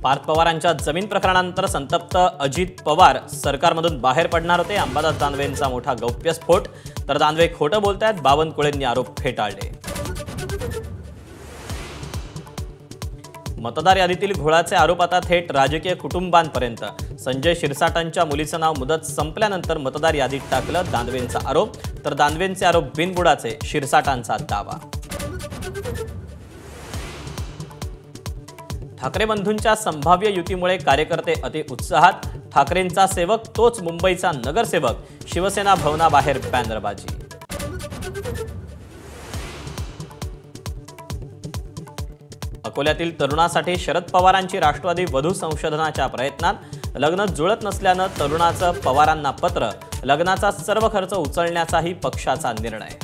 पार्थ पवारांच्या जमीन प्रकरणानंतर संतप्त अजित पवार सरकारमधून बाहेर पडणार होते। अंबादास दानवेंचा मोठा गौप्यस्फोट, तर दानवे खोटं बोलतायत, बावनकुळेंनी आरोप फेटाळले। मतदार यादीतील घोळाचे आरोप आता थेट राजकीय कुटुंबांपर्यंत। संजय शिरसाटांच्या मुलीचं नाव मुदत संपल्यानंतर मतदार यादीत टाकलं, दानवेंचा आरोप, तर दानवेंचे आरोप बिनबुडाचे, शिरसाटांचा दावा। ठाकरे बंधूंच्या संभाव्य युतीमुळे कार्यकर्ते अति उत्साहात, ठाकरेंचा सेवक तोच मुंबईचा नगरसेवक, शिवसेना भवनाबाहेर बॅनरबाजी। अकोल्यातील तरुणासाठी शरद पवारांची राष्ट्रवादी वधू संशोधनाच्या प्रयत्नात, लग्न जुळत नसल्यानं तरुणाचं पवारांना पत्र, लग्नाचा सर्व खर्च उचलण्याचाही पक्षाचा निर्णय।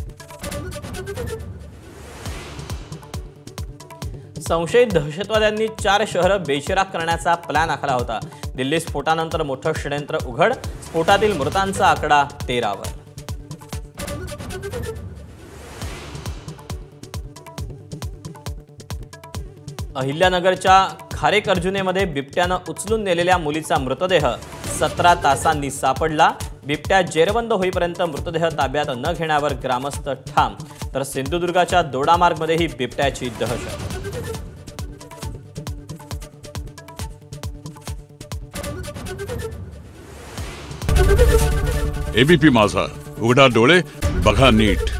संशयित दहशतवाद्यांनी 4 शहरं बेचिराख करण्याचा प्लॅन आखला होता। दिल्ली स्फोटानंतर मोठं षडयंत्र उघड, स्फोटातील मृतांचा आकडा 13 वर। अहिल्यानगरच्या खारेकर्जुनेमध्ये बिबट्यानं उचलून नेलेल्या मुलीचा मृतदेह 17 तासांनी सापडला। बिबट्या जेरबंद होईपर्यंत मृतदेह ताब्यात न घेण्यावर ग्रामस्थ ठाम, तर सिंधुदुर्गाच्या दोडामार्गमध्येही बिबट्याची दहशत। एबीपी माझा, उघडा डोळे बघा नीट।